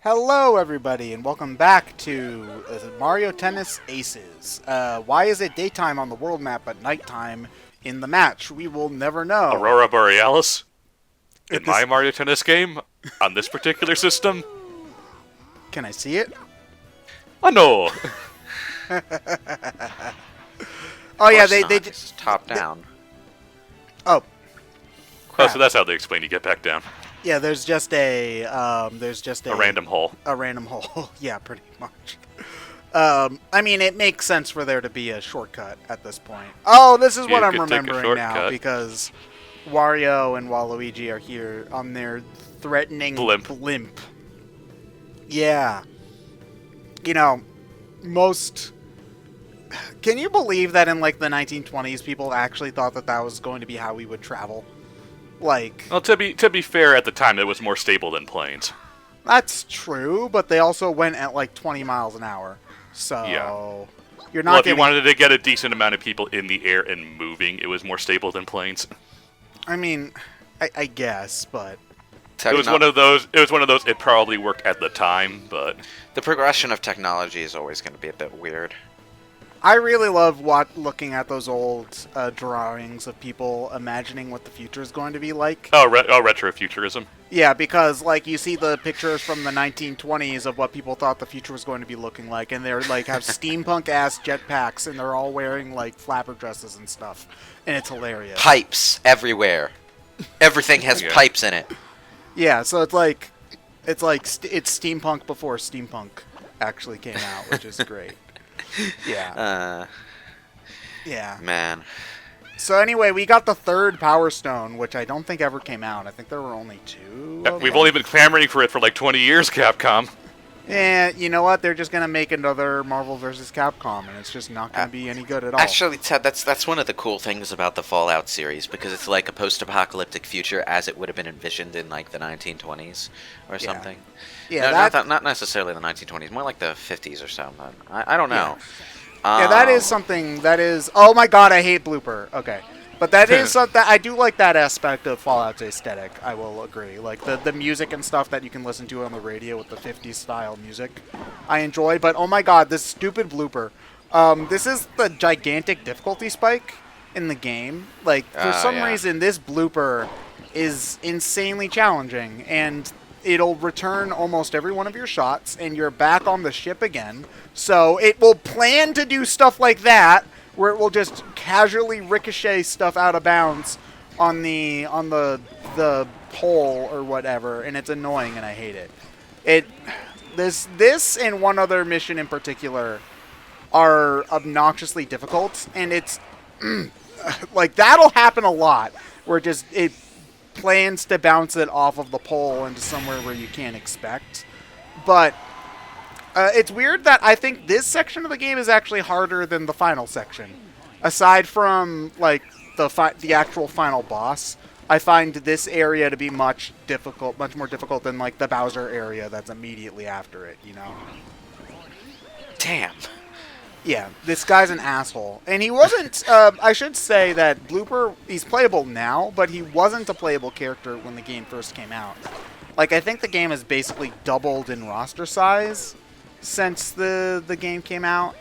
Hello, everybody, and welcome back to Mario Tennis Aces. Why is it daytime on the world map but nighttime in the match? We will never know. Aurora Borealis in It my this, Mario Tennis game on this particular system? can I see it? Oh no! Oh yeah, Course they not. j- It's top down. oh Oh, crap. so that's how they explain you get back down. Yeah, there's just a A random hole. a random hole. Yeah, pretty much. I mean, it makes sense for there to be a shortcut at this point. Oh, this is what You I'm could take a remembering now shortcut. because Wario and Waluigi are here on their threatening Blimp. Yeah. You know, most. Can you believe that in like the 1920s, people actually thought that that was going to be how we would travel? Like, Well, to be fair, at the time it was more stable than planes. that's true, but they also went at like 20 miles an hour. So, Yeah. you're not Well, if you getting. wanted to get a decent amount of people in the air and moving, it was more stable than planes. I mean, I guess, but. It was one of those. It was one of those. It probably worked at the time, but The progression of technology is always going to be a bit weird. I really love looking at those old drawings of people imagining what the future is going to be like. retro-futurism. Yeah, because like you see the pictures from the 1920s of what people thought the future was going to be looking like, and they're like have steampunk ass jetpacks, and they're all wearing like flapper dresses and stuff, and it's hilarious. Pipes everywhere. Everything has Yeah. pipes in it. Yeah, so it's steampunk before steampunk actually came out, which is great. Yeah, yeah. Man. So anyway, we got the third Power Stone, which I don't think ever came out. I think there were only two. of We've them. only been clamoring for it for like 20 years, Capcom. And you know what? They're just gonna make another Marvel vs. Capcom, and it's just not gonna be any good at all. Actually, Ted, that's one of the cool things about the Fallout series, because it's like a post-apocalyptic future as it would have been envisioned in like the 1920s or something. Yeah, No, not necessarily the 1920s, more like the 50s or something. I don't know. Yeah, that is something that is. Oh my god, I hate blooper. Okay, but that is something I do like that aspect of Fallout's aesthetic. I will agree. Like the music and stuff that you can listen to on the radio with the 50s style music, I enjoy. But oh my god, this stupid blooper. This is the gigantic difficulty spike in the game. Like for some yeah. reason, this blooper is insanely challenging, and it'll return almost every one of your shots, and you're back on the ship again. So it will plan to do stuff like that, where it will just casually ricochet stuff out of bounds on the pole or whatever, and it's annoying, and I hate it. This and one other mission in particular are obnoxiously difficult, and it's like that'll happen a lot, where it plans to bounce it off of the pole into somewhere where you can't expect. But it's weird that I think this section of the game is actually harder than the final section. Aside from like the actual final boss, I find this area to be much more difficult than like the Bowser area that's immediately after it, you know? Damn. Yeah, this guy's an asshole. And he wasn't, I should say that Blooper, he's playable now, but he wasn't a playable character when the game first came out. Like, I think the game has basically doubled in roster size since the game came out.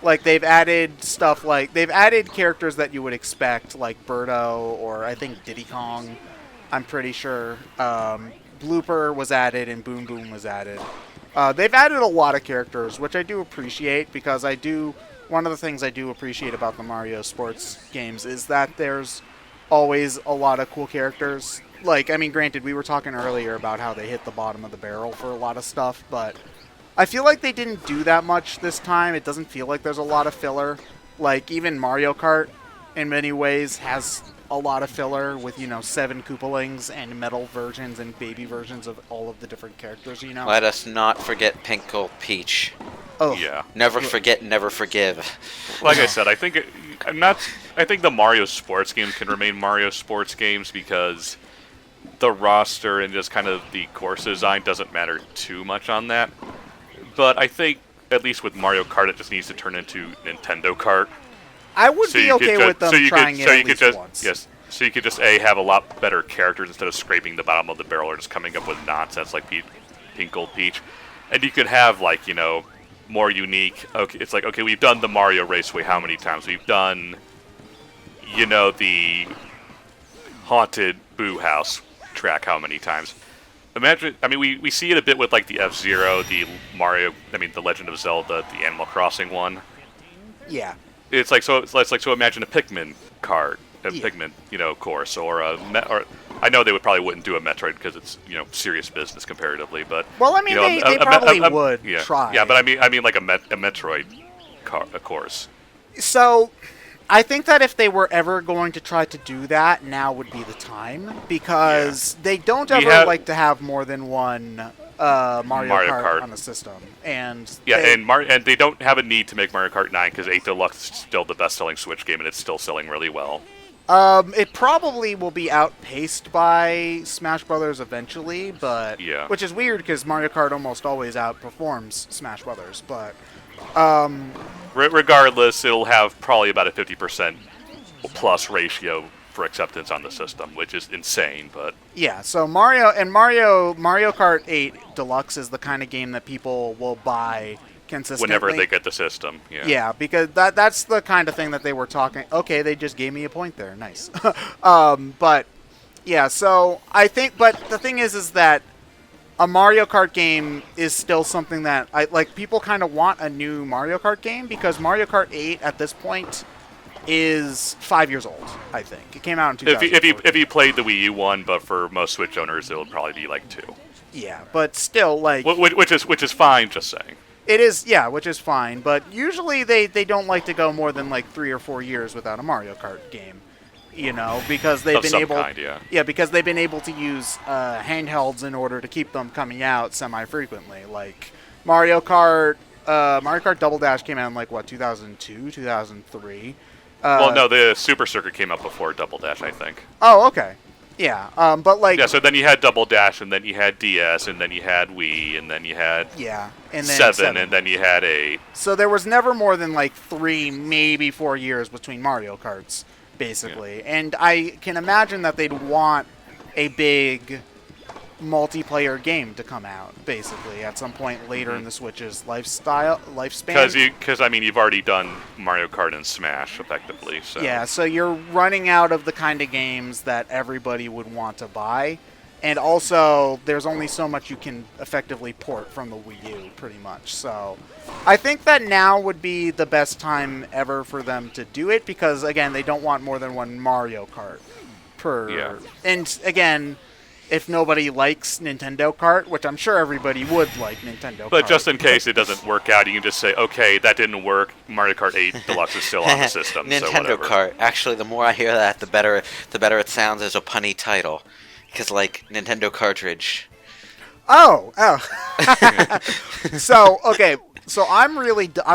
Like, they've added stuff like, they've added characters that you would expect, like Birdo, or I think Diddy Kong, I'm pretty sure. Blooper was added, and Boom Boom was added. They've added a lot of characters, which I do appreciate, because one of the things I do appreciate about the Mario sports games is that there's always a lot of cool characters. Like, I mean, granted, we were talking earlier about how they hit the bottom of the barrel for a lot of stuff, but I feel like they didn't do that much this time. It doesn't feel like there's a lot of filler. Like, even Mario Kart, in many ways, has a lot of filler with, 7 Koopalings and metal versions and baby versions of all of the different characters, Let us not forget Pinkle Peach. Oh, Yeah. Never forget, never forgive. Like I said, I think I think the Mario sports games can remain Mario sports games because the roster and just kind of the course design doesn't matter too much on that. But I think at least with Mario Kart, it just needs to turn into Nintendo Kart. I would be okay with them trying it at least once. Yes, so you could just have a lot better characters instead of scraping the bottom of the barrel or just coming up with nonsense like Pink Gold Peach, and you could have like more unique. Okay, it's like, okay, we've done the Mario Raceway how many times? We've done the Haunted Boo House track how many times? Imagine, I mean, we see it a bit with like the F-Zero, the Mario, the Legend of Zelda, the Animal Crossing one. Yeah. It's like so imagine a Pikmin cart, a Pikmin course, or I know they probably wouldn't do a Metroid because it's serious business comparatively, but well, I mean, they probably would try. Yeah, but I mean like a Metroid course. So, I think that if they were ever going to try to do that, now would be the time, because they don't ever like to have more than one Mario Kart on the system, and and they don't have a need to make Mario Kart 9 because 8 Deluxe is still the best-selling Switch game, and it's still selling really well. It probably will be outpaced by Smash Brothers eventually, but which is weird because Mario Kart almost always outperforms Smash Brothers, but. Regardless, it'll have probably about a 50% plus ratio for acceptance on the system, which is insane. But yeah, so Mario Kart 8 Deluxe is the kind of game that people will buy consistently whenever they get the system. Yeah, because that's the kind of thing that they were talking. Okay, they just gave me a point there. Nice. But yeah, so I think. But the thing is that a Mario Kart game is still something that people kind of want a new Mario Kart game, because Mario Kart 8 at this point is 5 years old, I think. It came out in 2014. If you played the Wii U one, but for most Switch owners, it'll probably be like 2. Yeah, but still, which is fine, just saying. It is, yeah, which is fine, but usually they don't like to go more than 3 or 4 years without a Mario Kart game. Because they've been because they've been able to use handhelds in order to keep them coming out semi-frequently. Like Mario Kart Double Dash came out in 2002, 2003. Well, no, the Super Circuit came out before Double Dash, I think. Oh, okay. Yeah, but so then you had Double Dash, and then you had DS, and then you had Wii, and then you had and then 7, and then you had 8. So there was never more than 3, maybe 4 years between Mario Karts. Basically, and I can imagine that they'd want a big multiplayer game to come out, basically, at some point later in the Switch's lifespan. Because you've already done Mario Kart and Smash, effectively. So. Yeah, so you're running out of the kind of games that everybody would want to buy, and also there's only so much you can effectively port from the Wii U, pretty much. So I think that now would be the best time ever for them to do it, because, again, they don't want more than one Mario Kart per. Yeah. And, again, if nobody likes Nintendo Kart, which I'm sure everybody would like Nintendo Kart. But just in case it doesn't work out, you can just say, okay, that didn't work. Mario Kart 8 Deluxe is still on the system. Nintendo Kart. Actually, the more I hear that, the better it sounds as a punny title. Because, Nintendo cartridge. Oh. So, okay. So I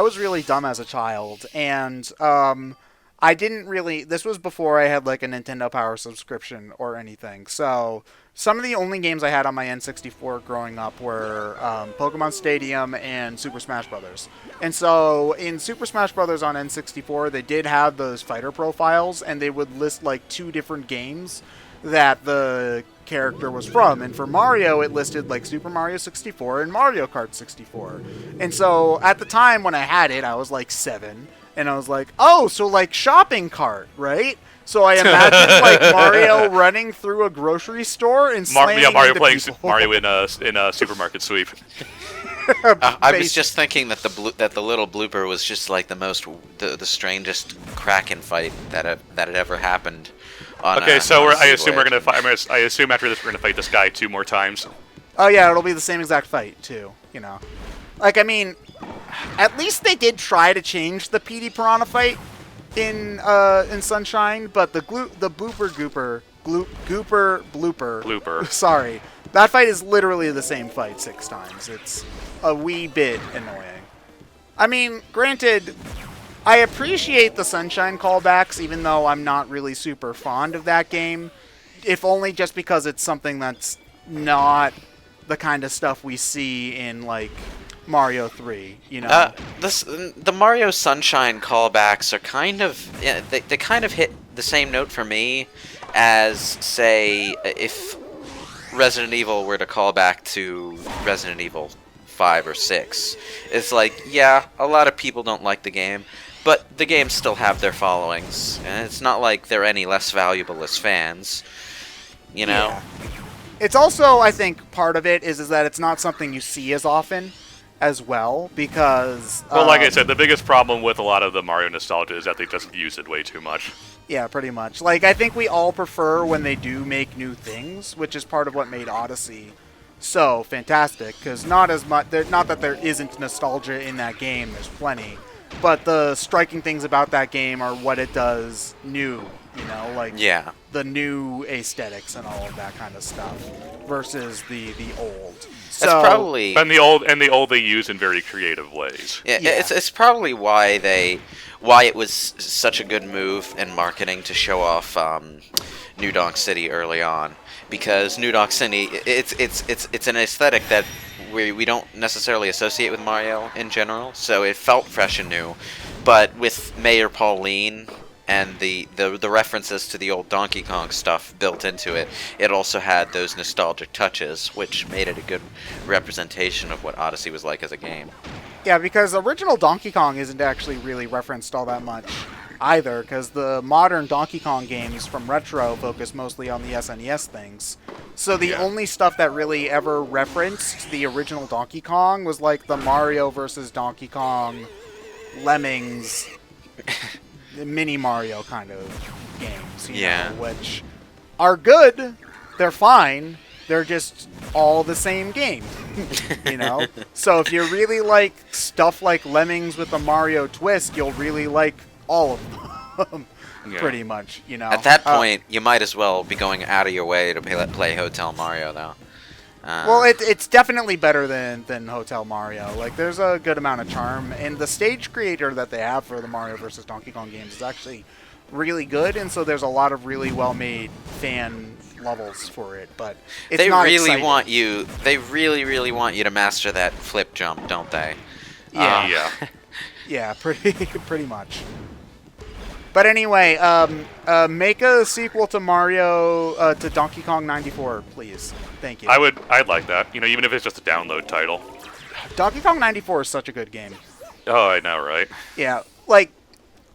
was really dumb as a child, and I didn't really. This was before I had a Nintendo Power subscription or anything. So some of the only games I had on my N64 growing up were Pokemon Stadium and Super Smash Brothers. And so in Super Smash Brothers on N64, they did have those fighter profiles, and they would list 2 different games that the character was from. And for Mario, it listed Super Mario 64 and Mario Kart 64. And so at the time when I had it, I was 7, and I was oh, so shopping cart, right? So I imagined Mario running through a grocery store and slamming Mario into playing people. Mario in a supermarket sweep. I was just thinking that the little blooper was just the strangest Kraken fight that had ever happened. Okay, so I assume we're gonna fight. I assume after this we're gonna fight this guy 2 more times. Oh yeah, it'll be the same exact fight too. At least they did try to change the PD Piranha fight in Sunshine, but the blooper blooper. Sorry, that fight is literally the same fight 6 times. It's a wee bit annoying. Granted, I appreciate the Sunshine callbacks, even though I'm not really super fond of that game, if only just because it's something that's not the kind of stuff we see in Mario 3, The Mario Sunshine callbacks are kind of they kind of hit the same note for me as, say, if Resident Evil were to call back to Resident Evil 5 or 6, it's like, yeah, a lot of people don't like the game, but the games still have their followings, and it's not like they're any less valuable as fans, you know? Yeah. It's also, I think, part of it is that it's not something you see as often as well, because... Well, like I said, the biggest problem with a lot of the Mario nostalgia is that they just use it way too much. Yeah, pretty much. Like, I think we all prefer when they do make new things, which is part of what made Odyssey so fantastic, because not as much... Not that there isn't nostalgia in that game, there's plenty, but the striking things about that game are what it does new, you know, like the new aesthetics and all of that kind of stuff versus the old. So, That's probably and the old they use in very creative ways. yeah. It's probably why it was such a good move in marketing to show off New Donk City early on, because New Donk City it's an aesthetic that we don't necessarily associate with Mario in general, so it felt fresh and new, but with Mayor Pauline and the references to the old Donkey Kong stuff built into it, it also had those nostalgic touches, which made it a good representation of what Odyssey was like as a game. yeah, because original Donkey Kong isn't actually really referenced all that much either, because the modern Donkey Kong games from Retro focus mostly on the SNES things. So the only stuff that really ever referenced the original Donkey Kong was like the Mario versus Donkey Kong, Lemmings, mini Mario kind of games, you know, which are good, they're fine, they're just all the same game, you know? So if you really like stuff like Lemmings with a Mario twist, you'll really like all of them, pretty much, you know? At that point, you might as well be going out of your way to play Hotel Mario, though. Well, it's definitely better than Hotel Mario. Like, there's a good amount of charm, and the stage creator that they have for the Mario vs. Donkey Kong games is actually really good, and so there's a lot of really well-made fan levels for it. But it's they not really exciting. want you. They really want you to master that flip jump, don't they? Yeah, yeah, pretty much. But anyway, make a sequel to Mario to Donkey Kong 94, please. Thank you. I'd like that. You know, even if it's just a download title. Donkey Kong 94 is such a good game. Oh, I know, right? Yeah, like,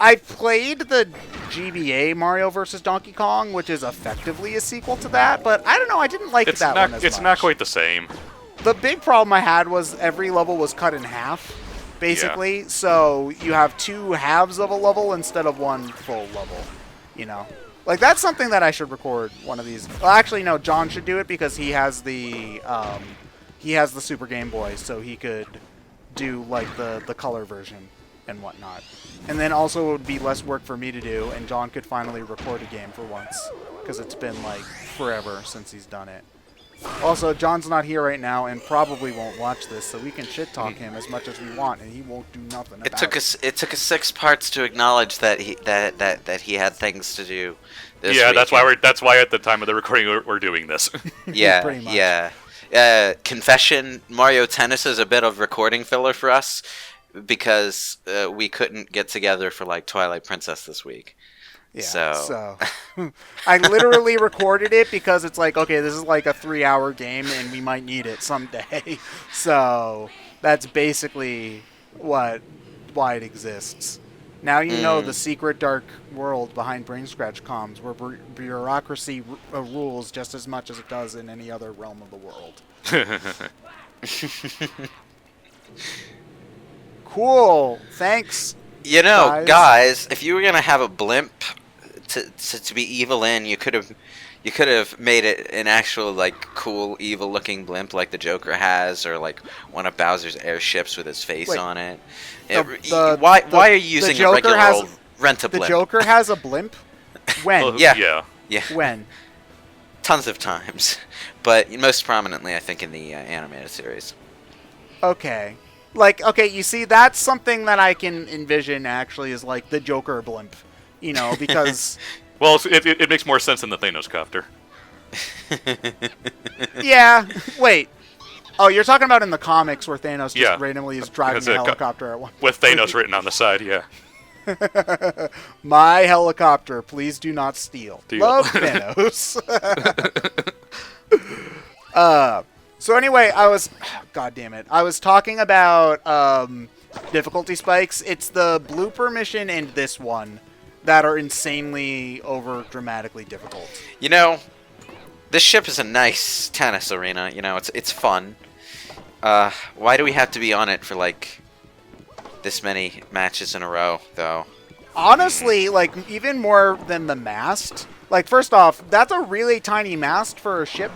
I played the GBA Mario vs. Donkey Kong, which is effectively a sequel to that, but I don't know, I didn't like that one as much. It's not quite the same. The big problem I had was every level was cut in half, basically, so you have two halves of a level instead of one full level, you know? Like, that's something that I should record one of these. Well, actually, no, John should do it because he has the Super Game Boy, so he could do, like, the color version and whatnot. And then also it would be less work for me to do, and John could finally record a game for once, because it's been, like, forever since he's done it. Also, John's not here right now and probably won't watch this, so we can shit-talk him as much as we want, and he won't do nothing about it. It took us 6 parts to acknowledge that he had things to do. Yeah, that's why at the time of the recording we're doing this. Yeah, Pretty much. yeah. Confession: Mario Tennis is a bit of recording filler for us because we couldn't get together for like Twilight Princess this week. Yeah, so I literally recorded it because it's like, okay, this is like a 3-hour game and we might need it someday. So that's basically why it exists. Now you know the secret dark world behind BrainScratch comms, where bureaucracy rules just as much as it does in any other realm of the world. Cool. Thanks. You know, guys, if you were gonna have a blimp to be evil in, you could have made it an actual like cool evil looking blimp like the Joker has, or like one of Bowser's airships with his face on it. Why are you using a regular old rent-a-blimp? The Joker has a blimp? When? Yeah. When? Tons of times, but most prominently, I think, in the animated series. Okay. Like, okay, you see, that's something that I can envision, actually, is like the Joker blimp. You know, because... Well, it makes more sense than the Thanos copter. Yeah, wait. Oh, you're talking about in the comics where Thanos just randomly is driving a helicopter at one point. With Thanos written on the side, yeah. My helicopter, please do not steal. Love Thanos. So anyway, God damn it. I was talking about difficulty spikes. It's the blooper mission and this one that are insanely over dramatically difficult. You know, this ship is a nice tennis arena. You know, it's fun. Why do we have to be on it for like this many matches in a row, though? Honestly, like even more than the mast. Like first off, that's a really tiny mast for a ship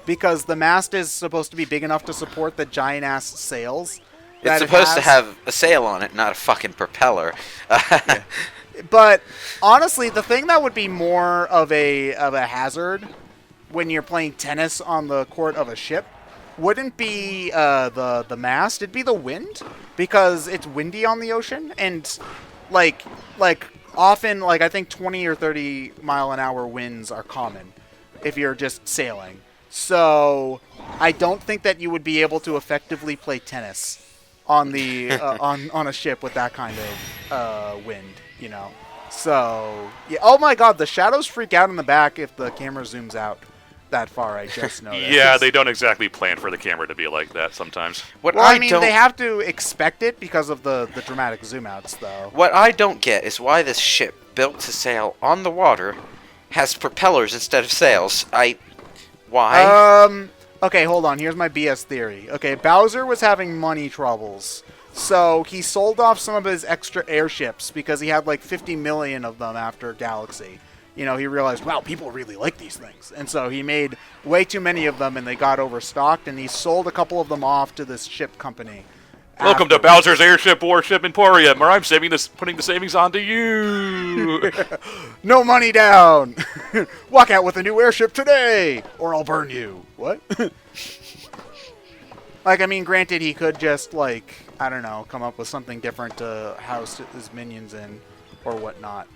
because the mast is supposed to be big enough to support the giant ass sails. It's supposed to have a sail on it, not a fucking propeller. Yeah. But honestly, the thing that would be more of a hazard when you're playing tennis on the court of a ship wouldn't be the mast. It'd be the wind because it's windy on the ocean and like often like I think 20 or 30 mile an hour winds are common if you're just sailing. So I don't think that you would be able to effectively play tennis on the on a ship with that kind of wind, you know. So yeah. Oh my God, the shadows freak out in the back if the camera zooms out that far. I just noticed. Yeah, they don't exactly plan for the camera to be like that sometimes. Well, I mean, they have to expect it because of the dramatic zoom outs, though. What I don't get is why this ship, built to sail on the water, has propellers instead of sails. Why? Okay, hold on. Here's my BS theory. Okay, Bowser was having money troubles. So he sold off some of his extra airships because he had like 50 million of them after Galaxy. You know, he realized, wow, people really like these things. And so he made way too many of them and they got overstocked and he sold a couple of them off to this ship company. Welcome to Bowser's Airship Warship Emporium, where I'm putting the savings onto you. No money down. Walk out with a new airship today, or I'll burn you. What? Like, I mean, granted, he could just, like, I don't know, come up with something different to house his minions in, or whatnot.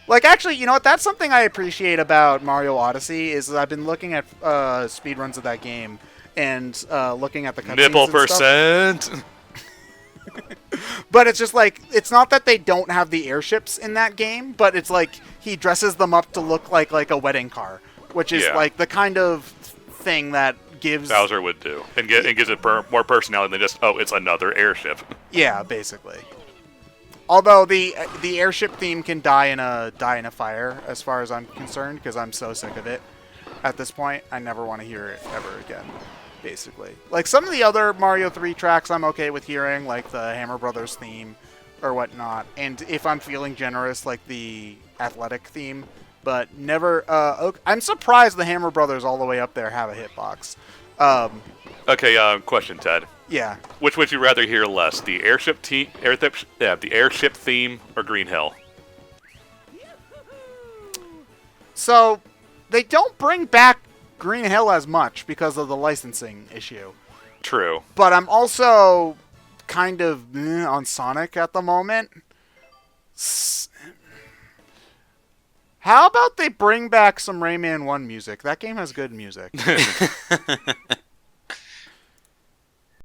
Like, actually, you know what? That's something I appreciate about Mario Odyssey, is I've been looking at speedruns of that game, and looking at the cutscenes Nipple and percent. Stuff. But it's just like, it's not that they don't have the airships in that game, but it's like he dresses them up to look like a wedding car, which is like the kind of thing that gives Bowser would do, and gives it more personality than just, oh, it's another airship. Yeah, basically. Although the airship theme can die in a fire, as far as I'm concerned, because I'm so sick of it. At this point, I never want to hear it ever again. Basically, like some of the other Mario 3 tracks, I'm okay with hearing, like the Hammer Brothers theme or whatnot, and if I'm feeling generous, like the Athletic theme. But never. I'm surprised the Hammer Brothers all the way up there have a hitbox. Okay, question, Ted. Yeah. Which would you rather hear less, the airship the airship theme, or Green Hill? So they don't bring back Green Hill as much because of the licensing issue. True. But I'm also kind of on Sonic at the moment. How about they bring back some Rayman 1 music? That game has good music.